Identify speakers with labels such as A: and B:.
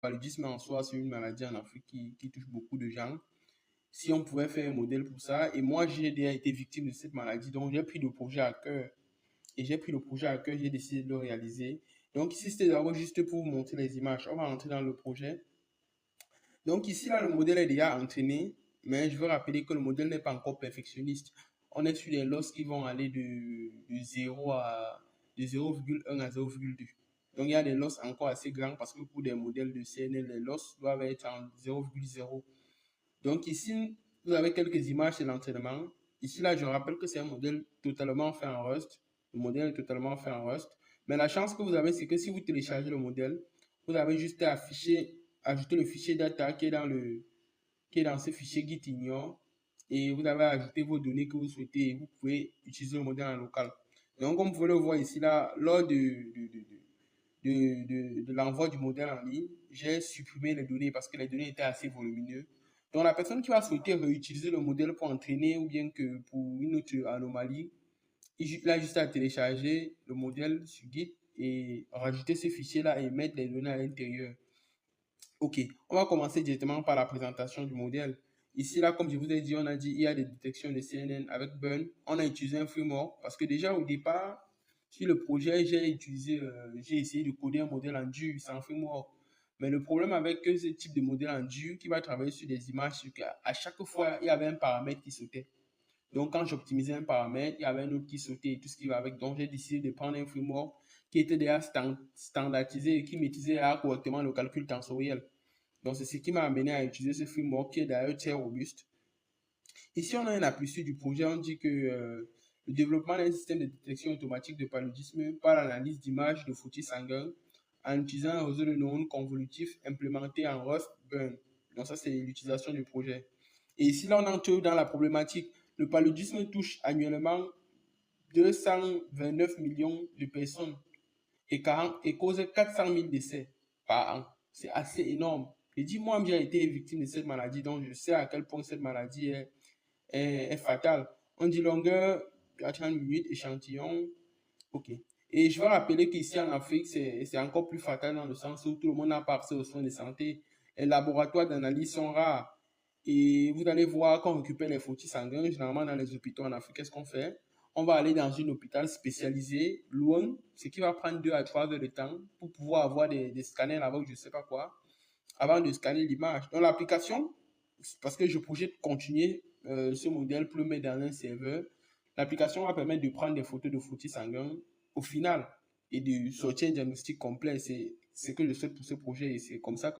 A: paludisme en soi, c'est une maladie en Afrique qui touche beaucoup de gens. Si on pouvait faire un modèle pour ça, et moi j'ai déjà été victime de cette maladie, donc j'ai pris le projet à cœur. Et j'ai pris le projet à cœur, j'ai décidé de le réaliser. Donc ici, c'était d'abord juste pour vous montrer les images. On va rentrer dans le projet. Donc ici, là, le modèle est déjà entraîné, mais je veux rappeler que le modèle n'est pas encore perfectionniste. On est sur des losses qui vont aller de 0 à de 0,1 à 0,2. Donc il y a des losses encore assez grands parce que pour des modèles de CNL, les losses doivent être en 0,0. Donc ici, vous avez quelques images de l'entraînement. Ici, là, je rappelle que c'est un modèle totalement fait en Rust. Le modèle est totalement fait en Rust. Mais la chance que vous avez, c'est que si vous téléchargez le modèle, vous avez juste à ajouter le fichier data qui est dans ce fichier git ignore et vous avez ajouté vos données que vous souhaitez et vous pouvez utiliser le modèle en local. Donc, comme vous pouvez le voir ici, là, lors de l'envoi du modèle en ligne, j'ai supprimé les données parce que les données étaient assez volumineuses. Donc, la personne qui va souhaiter réutiliser le modèle pour entraîner ou bien que pour une autre anomalie, il a juste à télécharger le modèle sur Git et rajouter ce fichier-là et mettre les données à l'intérieur. Ok, on va commencer directement par la présentation du modèle. Ici, là, comme je vous ai dit, on a dit il y a des détections de CNN avec Burn. On a utilisé un framework parce que déjà au départ, sur le projet, j'ai essayé de coder un modèle en dur sans framework. Mais le problème avec ce type de modèle en dur qui va travailler sur des images, c'est qu'à chaque fois, il y avait un paramètre qui sautait. Donc, quand j'optimisais un paramètre, il y avait un autre qui sautait et tout ce qui va avec. Donc, j'ai décidé de prendre un framework qui était déjà standardisé et qui maîtrisait correctement le calcul tensoriel. Donc, c'est ce qui m'a amené à utiliser ce framework qui est d'ailleurs très robuste. Ici, on a un aperçu du projet. On dit que le développement d'un système de détection automatique de paludisme par l'analyse d'images de frottis sanguins en utilisant un réseau de neurones convolutifs implémenté en Rust Burn. Donc, ça, c'est l'utilisation du projet. Et ici, là, on entre dans la problématique. Le paludisme touche annuellement 229 millions de personnes et cause 400 000 décès par an. C'est assez énorme. Et dis moi, j'ai été victime de cette maladie, donc je sais à quel point cette maladie est fatale. On dit longueur, 30 minutes, échantillon. Ok. Et je veux rappeler qu'ici en Afrique, c'est encore plus fatal dans le sens où tout le monde n'a pas accès aux soins de santé. Les laboratoires d'analyse sont rares. Et vous allez voir qu'on récupère les frottis sanguins, généralement dans les hôpitaux en Afrique, qu'est-ce qu'on fait? On va aller dans un hôpital spécialisé, loin, ce qui va prendre 2 à 3 heures de temps pour pouvoir avoir des scanners là-bas, je ne sais pas quoi, avant de scanner l'image. Donc l'application, parce que je projette continuer ce modèle pour le mettre dans un serveur, l'application va permettre de prendre des photos de frottis sanguins au final et de sortir un diagnostic complet. C'est ce que je souhaite pour ce projet et c'est comme ça que